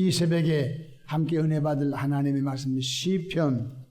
이 새벽에 함께 은혜 받을 하나님의 말씀 시편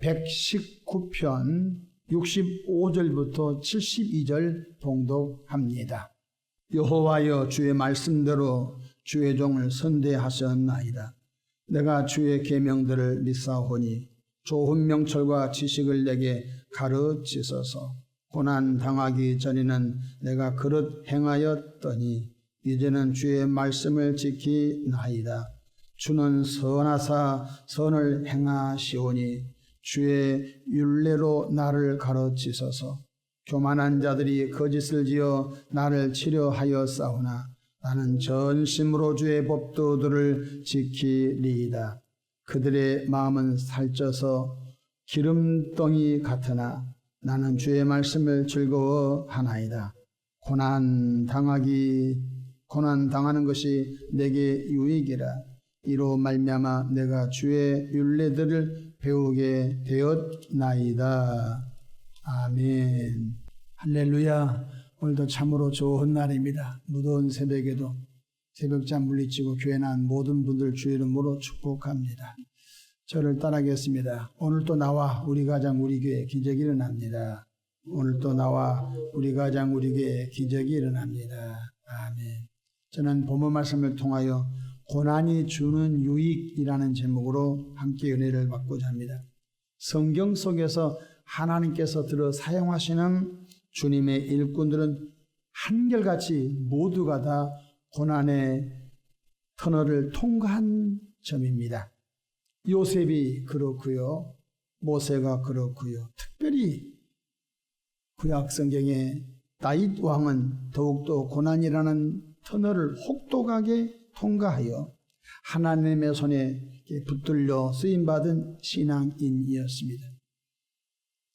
119편 65절부터 72절 봉독합니다. 여호와여, 주의 말씀대로 주의 종을 선대하셨나이다. 내가 주의 계명들을 믿사오니 좋은 명철과 지식을 내게 가르치소서. 고난 당하기 전에는 내가 그릇 행하였더니 이제는 주의 말씀을 지키나이다. 주는 선하사 선을 행하시오니 주의 율례로 나를 가르치소서. 교만한 자들이 거짓을 지어 나를 치려하였사오나 나는 전심으로 주의 법도들을 지키리이다. 그들의 마음은 살쪄서 기름덩이 같으나 나는 주의 말씀을 즐거워하나이다. 고난 당하는 것이 내게 유익이라. 이로 말미암아 내가 주의 율례들을 배우게 되었나이다. 아멘. 할렐루야. 오늘도 참으로 좋은 날입니다. 무더운 새벽에도 새벽잠 물리치고 교회 난 모든 분들 주의 이름으로 축복합니다. 저를 따라하겠습니다. 오늘도 나와 우리 가정 우리 교회 기적이 일어납니다. 오늘도 나와 우리 가정 우리 교회 기적이 일어납니다. 아멘. 저는 본문 말씀을 통하여 고난이 주는 유익이라는 제목으로 함께 은혜를 받고자 합니다. 성경 속에서 하나님께서 들어 사용하시는 주님의 일꾼들은 한결같이 모두가 다 고난의 터널을 통과한 점입니다. 요셉이 그렇고요. 모세가 그렇고요. 특별히 구약 성경의 다윗 왕은 더욱더 고난이라는 터널을 혹독하게 통과하여 하나님의 손에 붙들려 쓰임받은 신앙인이었습니다.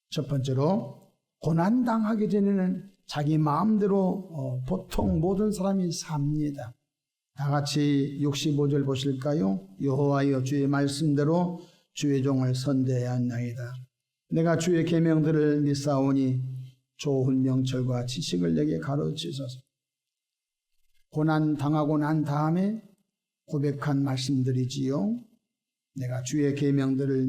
첫 번째로 고난당하기 전에는 자기 마음대로 보통 모든 사람이 삽니다. 다 같이 65절 보실까요? 여호와여, 주의 말씀대로 주의 종을 선대하였나이다. 내가 주의 계명들을 믿사오니 좋은 명철과 지식을 내게 가르치소서. 고난 당하고 난 다음에 고백한 말씀들이지요. 내가 주의 계명들을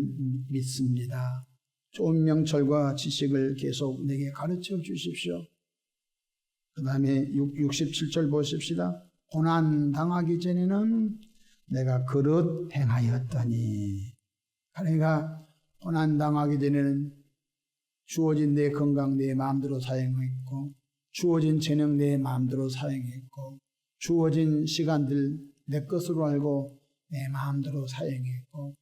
믿습니다. 좋은 명철과 지식을 계속 내게 가르쳐 주십시오. 그 다음에 67절 보십시다. 고난 당하기 전에는 내가 그릇 행하였더니, 그러니까 고난 당하기 전에는 주어진 내 건강 내 마음대로 사용했고, 주어진 재능 내 마음대로 사용했고, 주어진 시간들 내 것으로 알고 내 마음대로 사용했고,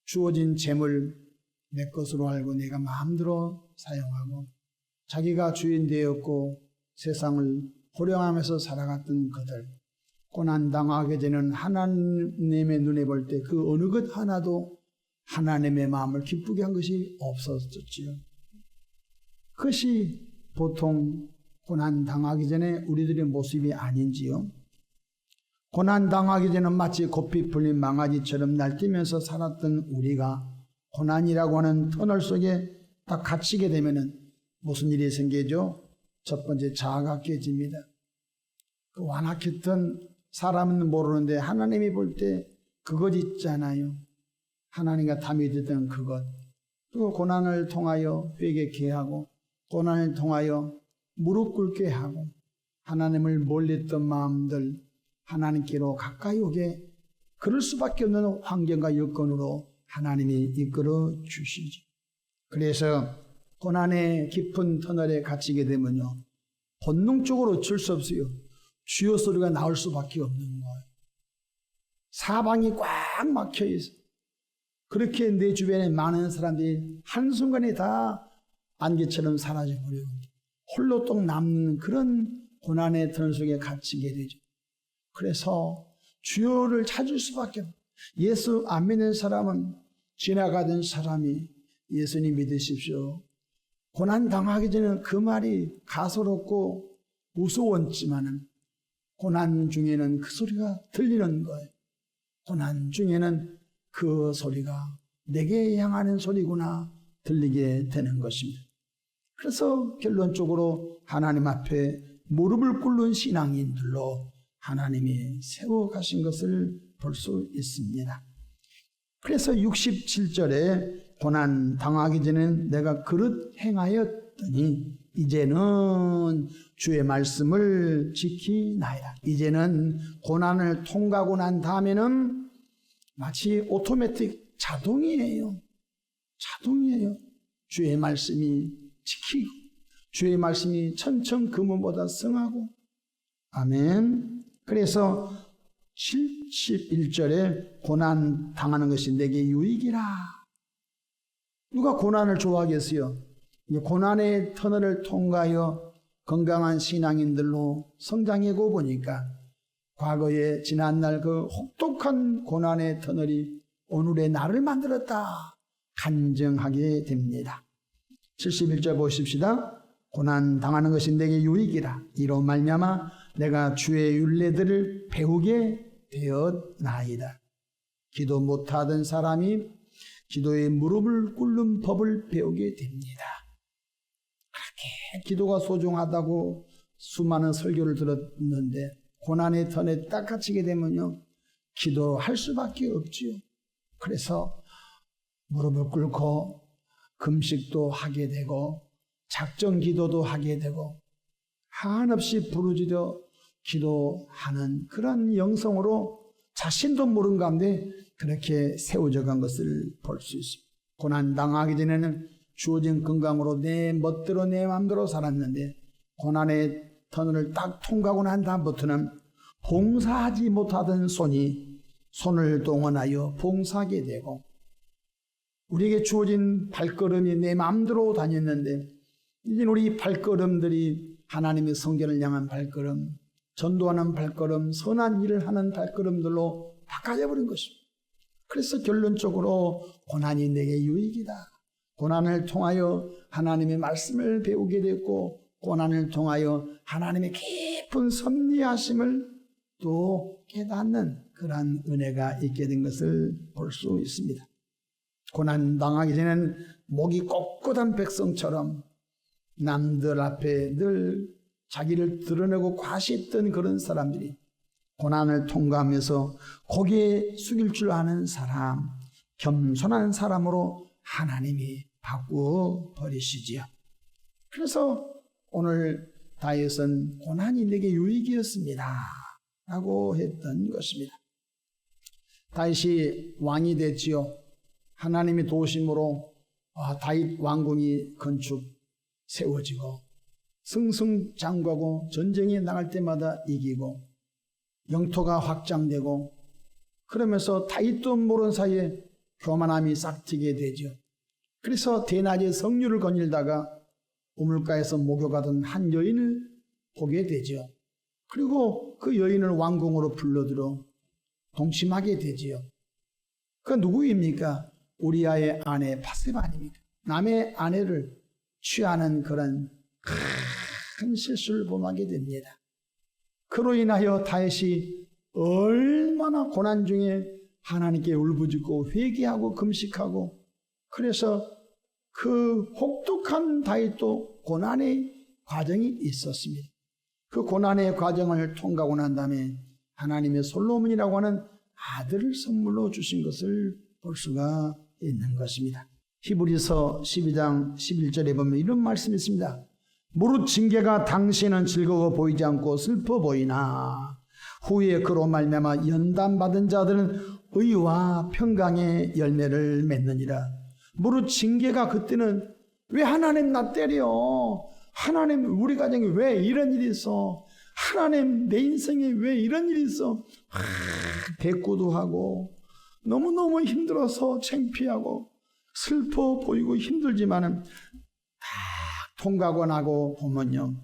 주어진 재물 내 것으로 알고 내가 마음대로 사용하고, 자기가 주인 되었고 세상을 호령하면서 살아갔던 그들, 고난당하게 되는 하나님의 눈에 볼 때 그 어느 것 하나도 하나님의 마음을 기쁘게 한 것이 없었지요. 그것이 보통 고난당하기 전에 우리들의 모습이 아닌지요. 고난당하기 전에는 마치 고삐 풀린 망아지처럼 날뛰면서 살았던 우리가 고난이라고 하는 터널 속에 딱 갇히게 되면은 무슨 일이 생기죠? 첫 번째, 자아가 깨집니다. 그 완악했던 사람은 모르는데 하나님이 볼 때 그것 있잖아요. 하나님과 담이 됐던 그것. 또 고난을 통하여 회개케 하고, 고난을 통하여 무릎 꿇게 하고, 하나님을 몰렸던 마음들 하나님께로 가까이 오게, 그럴 수밖에 없는 환경과 여건으로 하나님이 이끌어 주시죠. 그래서 고난의 깊은 터널에 갇히게 되면요, 본능적으로 어쩔 수 없어요. 주여 소리가 나올 수밖에 없는 거예요. 사방이 꽉 막혀 있어. 그렇게 내 주변에 많은 사람들이 한순간에 다 안개처럼 사라져버리고 홀로 또 남는 그런 고난의 터널 속에 갇히게 되죠. 그래서 주여를 찾을 수밖에 없어요. 예수 안 믿는 사람은, 지나가던 사람이 예수님 믿으십시오. 고난 당하기 전에는 그 말이 가소롭고 무서웠지만은 고난 중에는 그 소리가 들리는 거예요. 고난 중에는 그 소리가 내게 향하는 소리구나 들리게 되는 것입니다. 그래서 결론적으로 하나님 앞에 무릎을 꿇는 신앙인들로 하나님이 세워가신 것을 볼 수 있습니다. 그래서 67절에 고난 당하기 전엔 내가 그릇 행하였더니 이제는 주의 말씀을 지키나이다. 이제는 고난을 통과하고 난 다음에는 마치 오토매틱 자동이에요. 주의 말씀이 지키고 주의 말씀이 천천 금은보다 성하고. 아멘. 그래서 71절에 고난 당하는 것이 내게 유익이라. 누가 고난을 좋아하겠어요? 고난의 터널을 통과하여 건강한 신앙인들로 성장하고 보니까 과거에 지난날 그 혹독한 고난의 터널이 오늘의 나를 만들었다 간증하게 됩니다. 71절 보십시다. 고난 당하는 것이 내게 유익이라. 이로 말미암아 내가 주의 율례들을 배우게 되었나이다. 기도 못하던 사람이 기도의 무릎을 꿇는 법을 배우게 됩니다. 그렇게 기도가 소중하다고 수많은 설교를 들었는데 고난의 턴에 딱 갇히게 되면요, 기도할 수밖에 없지요. 그래서 무릎을 꿇고 금식도 하게 되고 작정 기도도 하게 되고 한없이 부르짖어 기도하는 그런 영성으로 자신도 모르는 가운데 그렇게 세워져 간 것을 볼 수 있습니다. 고난 당하기 전에는 주어진 건강으로 내 멋대로 내 마음대로 살았는데 고난의 터널을 딱 통과하고 난 다음부터는 봉사하지 못하던 손이 손을 동원하여 봉사하게 되고, 우리에게 주어진 발걸음이 내 마음대로 다녔는데 이제 우리 발걸음들이 하나님의 성전을 향한 발걸음, 전도하는 발걸음, 선한 일을 하는 발걸음들로 바꿔져 버린 것입니다. 그래서 결론적으로 고난이 내게 유익이다. 고난을 통하여 하나님의 말씀을 배우게 됐고, 고난을 통하여 하나님의 깊은 섭리하심을 또 깨닫는 그러한 은혜가 있게 된 것을 볼 수 있습니다. 고난 당하기 전에는 목이 꼿꼿한 백성처럼 남들 앞에 늘 자기를 드러내고 과시했던 그런 사람들이 고난을 통과하면서 고개 숙일 줄 아는 사람, 겸손한 사람으로 하나님이 바꾸어 버리시지요. 그래서 오늘 다윗은 고난이 내게 유익이었습니다 라고 했던 것입니다. 다윗이 왕이 됐지요. 하나님의 도심으로 다윗 왕궁이 건축 세워지고 승승장구하고 전쟁에 나갈 때마다 이기고 영토가 확장되고, 그러면서 다윗도 모르는 사이에 교만함이 싹트게 되죠. 그래서 대낮에 성류를 거닐다가 우물가에서 목욕하던 한 여인을 보게 되죠. 그리고 그 여인을 왕궁으로 불러들어 동침하게 되지요. 그 누구입니까? 우리아의 아내 바세바 아닙니까? 남의 아내를 취하는 그런 큰 실수를 범하게 됩니다. 그로 인하여 다윗이 얼마나 고난 중에 하나님께 울부짖고 회개하고 금식하고, 그래서 그 혹독한 다윗도 고난의 과정이 있었습니다. 그 고난의 과정을 통과하고 난 다음에 하나님의 솔로몬이라고 하는 아들을 선물로 주신 것을 볼 수가 있는 것입니다. 히브리서 12장 11절에 보면 이런 말씀이 있습니다. 무릇 징계가 당시에는 즐거워 보이지 않고 슬퍼 보이나 후에 그로 말미암아 연단받은 자들은 의와 평강의 열매를 맺느니라. 무릇 징계가 그때는 왜 하나님 나 때려? 하나님 우리 가정에 왜 이런 일이 있어? 하나님 내 인생에 왜 이런 일이 있어? 대꾸도 하고 너무너무 힘들어서 창피하고 슬퍼 보이고 힘들지만은 통과하고 나고 보면요,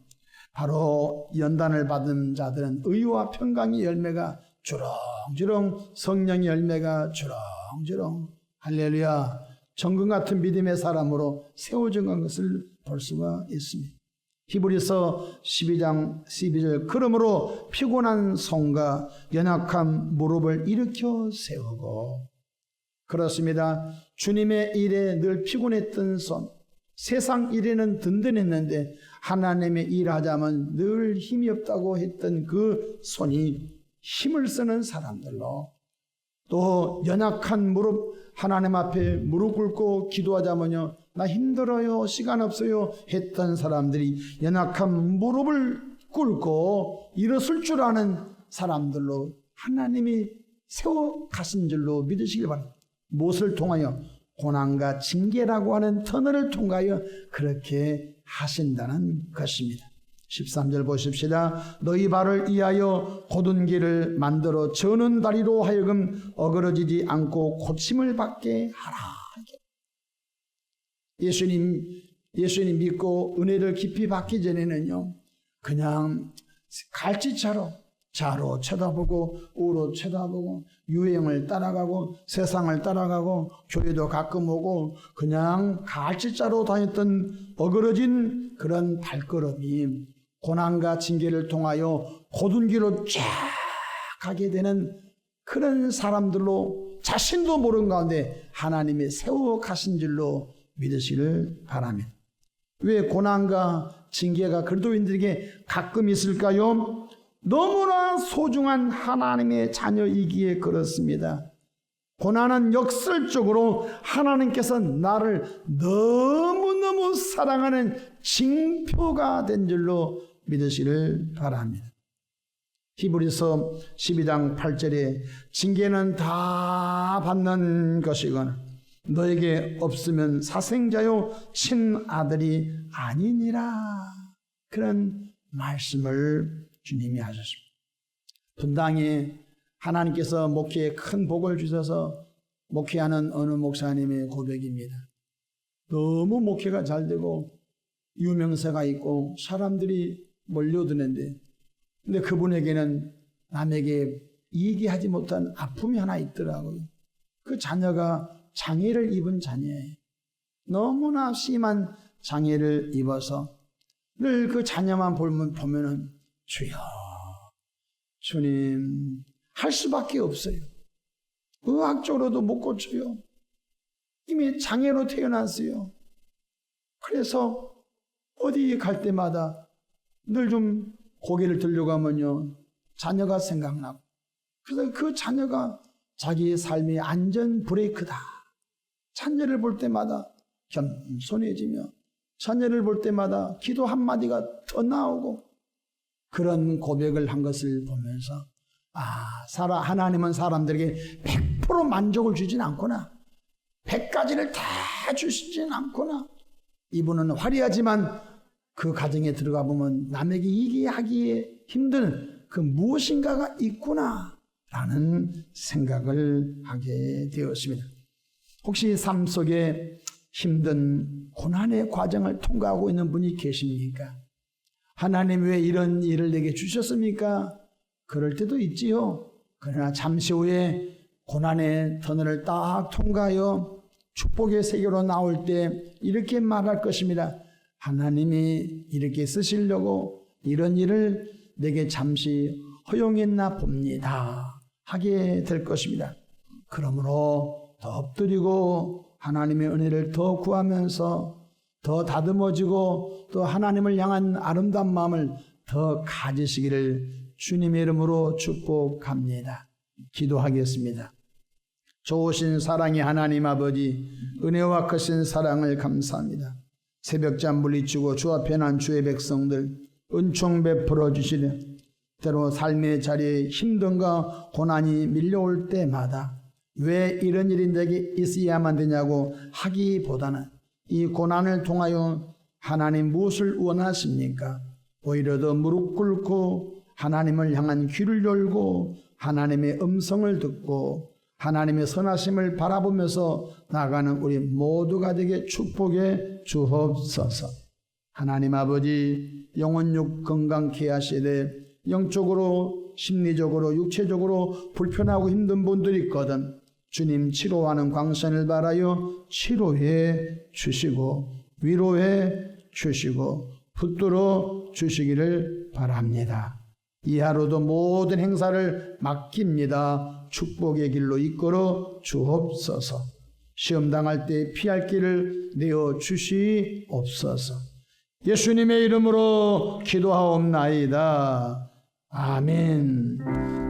바로 연단을 받은 자들은 의와 평강의 열매가 주렁주렁, 성령의 열매가 주렁주렁, 할렐루야, 정금 같은 믿음의 사람으로 세워진 것을 볼 수가 있습니다. 히브리서 12장 12절, 그러므로 피곤한 손과 연약한 무릎을 일으켜 세우고. 그렇습니다. 주님의 일에 늘 피곤했던 손, 세상 일에는 든든했는데 하나님의 일하자면 늘 힘이 없다고 했던 그 손이 힘을 쓰는 사람들로 또 연약한 무릎 하나님 앞에 무릎 꿇고 기도하자면요, 나 힘들어요, 시간 없어요 했던 사람들이 연약한 무릎을 꿇고 일어설 줄 아는 사람들로 하나님이 세워 가신 줄로 믿으시길 바랍니다. 무엇을 통하여? 고난과 징계라고 하는 터널을 통하여 그렇게 하신다는 것입니다. 13절 보십시다. 너희 발을 이하여 곧은 길을 만들어 저는 다리로 하여금 어그러지지 않고 고침을 받게 하라. 예수님 믿고 은혜를 깊이 받기 전에는요, 그냥 갈치차로 좌로 쳐다보고 우로 쳐다보고 유행을 따라가고 세상을 따라가고 교회도 가끔 오고 그냥 갈치자로 다녔던 어그러진 그런 발걸음이 고난과 징계를 통하여 곧은 길로 쫙 가게 되는 그런 사람들로 자신도 모르는 가운데 하나님이 세워 가신 줄로 믿으시길 바랍니다. 왜 고난과 징계가 그리스도인들에게 가끔 있을까요? 너무나 소중한 하나님의 자녀이기에 그렇습니다. 고난은 역설적으로 하나님께서 나를 너무너무 사랑하는 징표가 된 줄로 믿으시길 바랍니다. 히브리서 12장 8절에 징계는 다 받는 것이거늘 너에게 없으면 사생자요 친아들이 아니니라. 그런 말씀을 주님이 하셨습니다. 분당에 하나님께서 목회에 큰 복을 주셔서 목회하는 어느 목사님의 고백입니다. 너무 목회가 잘 되고 유명세가 있고 사람들이 몰려드는데, 근데 그분에게는 남에게 이익이 하지 못한 아픔이 하나 있더라고요. 그 자녀가 장애를 입은 자녀예요. 너무나 심한 장애를 입어서 늘 그 자녀만 보면은 주여, 주님, 할 수밖에 없어요. 의학적으로도 못 고쳐요. 이미 장애로 태어났어요. 그래서 어디 갈 때마다 늘 좀 고개를 들려고 하면요, 자녀가 생각나고, 그래서 그 자녀가 자기의 삶의 안전 브레이크다. 자녀를 볼 때마다 겸손해지며 자녀를 볼 때마다 기도 한마디가 더 나오고, 그런 고백을 한 것을 보면서 하나님은 사람들에게 100% 만족을 주진 않구나, 100가지를 다 주시진 않구나. 이분은 화려하지만 그 가정에 들어가 보면 남에게 이익이 하기에 힘든 그 무엇인가가 있구나 라는 생각을 하게 되었습니다. 혹시 삶 속에 힘든 고난의 과정을 통과하고 있는 분이 계십니까? 하나님 왜 이런 일을 내게 주셨습니까? 그럴 때도 있지요. 그러나 잠시 후에 고난의 터널을 딱 통과하여 축복의 세계로 나올 때 이렇게 말할 것입니다. 하나님이 이렇게 쓰시려고 이런 일을 내게 잠시 허용했나 봅니다 하게 될 것입니다. 그러므로 더 엎드리고 하나님의 은혜를 더 구하면서 더 다듬어지고 또 하나님을 향한 아름다운 마음을 더 가지시기를 주님의 이름으로 축복합니다. 기도하겠습니다. 좋으신 사랑의 하나님 아버지, 은혜와 크신 사랑을 감사합니다. 새벽잠 물리치고 주 앞에 난 주의 백성들 은총 베풀어 주시려 때로 삶의 자리에 힘든가 고난이 밀려올 때마다 왜 이런 일이 내게 있어야만 되냐고 하기보다는 이 고난을 통하여 하나님 무엇을 원하십니까? 오히려 더 무릎 꿇고 하나님을 향한 귀를 열고 하나님의 음성을 듣고 하나님의 선하심을 바라보면서 나아가는 우리 모두가 되게 축복해 주옵소서. 하나님 아버지, 영혼육 건강케 하시되 영적으로 심리적으로 육체적으로 불편하고 힘든 분들이 있거든 주님 치료하는 광선을 바라여 치료해 주시고 위로해 주시고 붙들어 주시기를 바랍니다. 이 하루도 모든 행사를 맡깁니다. 축복의 길로 이끌어 주옵소서. 시험 당할 때 피할 길을 내어 주시옵소서. 예수님의 이름으로 기도하옵나이다. 아멘.